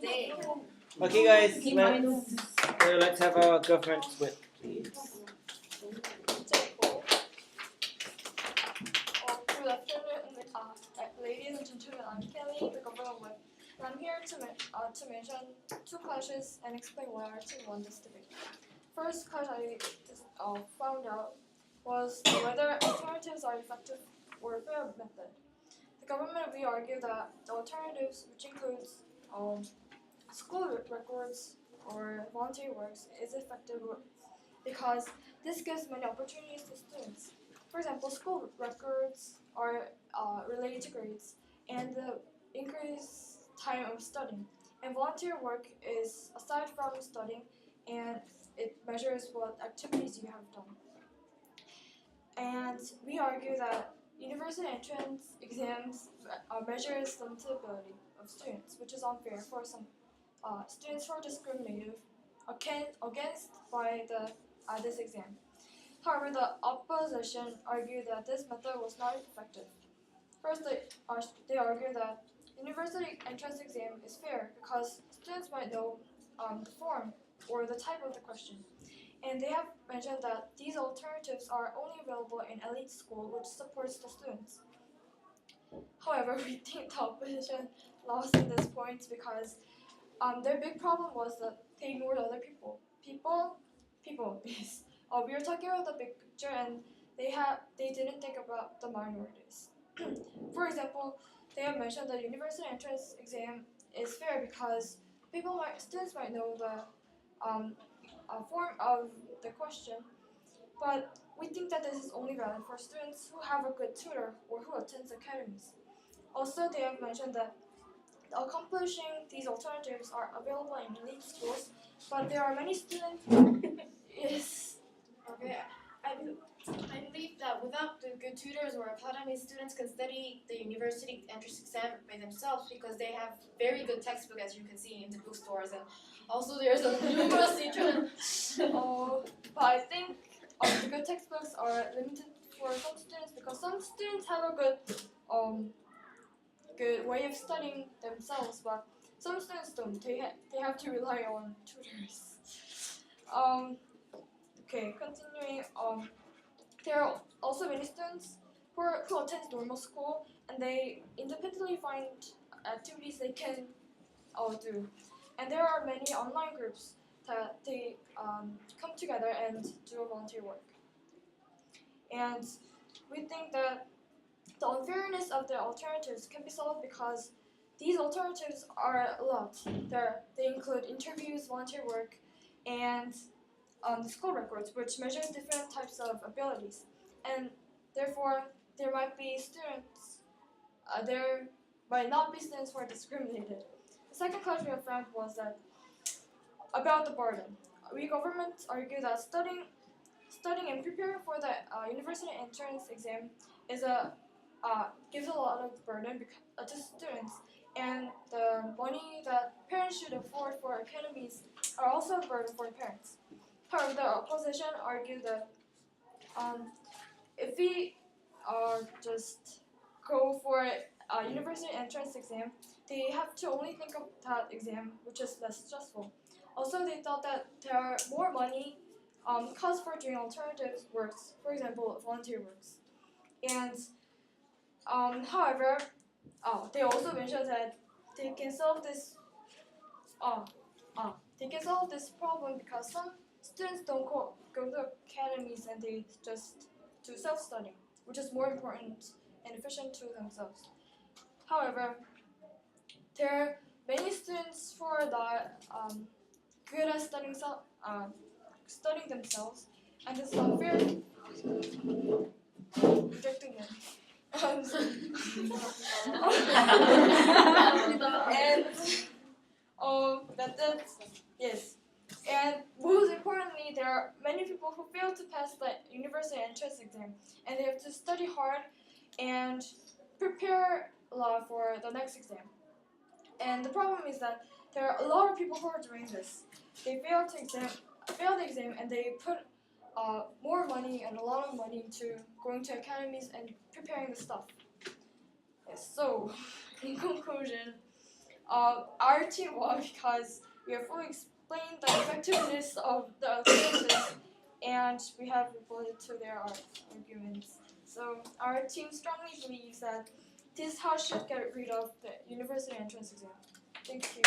Okay, guys, let's have our government split, please. Good afternoon, ladies and gentlemen. I'm Kelly, the government whip, and I'm here to mention two clashes and explain why our team won this debate. First clash I found out was whether alternatives are effective or a fair method. The government, we argue that the alternatives, which includes school records or volunteer works, is effective because this gives many opportunities to students. For example, school records are related to grades and the increased time of studying. And volunteer work is aside from studying, and it measures what activities you have done. And we argue that university entrance exams measures the mental ability of students, which is unfair for some students who are discriminated against by this exam. However, the opposition argued that this method was not effective. First, they argue that university entrance exam is fair because students might know the form or the type of the question. And they have mentioned that these alternatives are only available in elite school, which supports the students. However, we think the opposition lost in this point because their big problem was that they ignored other people. Yes. We were talking about the big picture, and they didn't think about the minorities. For example, they have mentioned that university entrance exam is fair because students might know the form of the question, but we think that this is only valid for students who have a good tutor or who attends academies. Also, they have mentioned that accomplishing these alternatives are available in elite schools, but there are many students. Yes. Okay, I believe that without the good tutors or academy, students can study the university entrance exam by themselves because they have very good textbook, as you can see in the bookstores, and also there's a numerous internet. But I think the good textbooks are limited for some students because some students have a good way of studying themselves, but some students don't. They have to rely on tutors. Okay, continuing. There are also many students who attend normal school and they independently find activities they can do. And there are many online groups that they come together and do volunteer work. And we think that the unfairness of the alternatives can be solved because these alternatives are a lot. They include interviews, volunteer work, and school records, which measure different types of abilities. And therefore, there might not be students who are discriminated. The second clash we have found was that about the burden. We governments argue that studying and preparing for the university entrance exam gives a lot of burden to students, and the money that parents should afford for academies are also a burden for parents. However, the opposition argued that if we just go for a university entrance exam, they have to only think of that exam, which is less stressful. Also, they thought that there are more money cost for doing alternative works, for example, volunteer works. And however, they also mentioned that they can solve this. They can solve this problem because some students don't go to academies and they just do self-studying, which is more important and efficient to themselves. However, there are many students who are not good at studying themselves, and it's unfair rejecting them. And yes. And most importantly, there are many people who fail to pass the university entrance exam, and they have to study hard and prepare a lot for the next exam. And the problem is that there are a lot of people who are doing this. They fail the exam, and they put more money and a lot of money into going to academies and preparing the stuff. Yes. So, in conclusion, Our team won because we have fully explained the effectiveness of the courses and we have rebutted to their arguments. So our team strongly believes that this house should get rid of the university entrance exam. Thank you.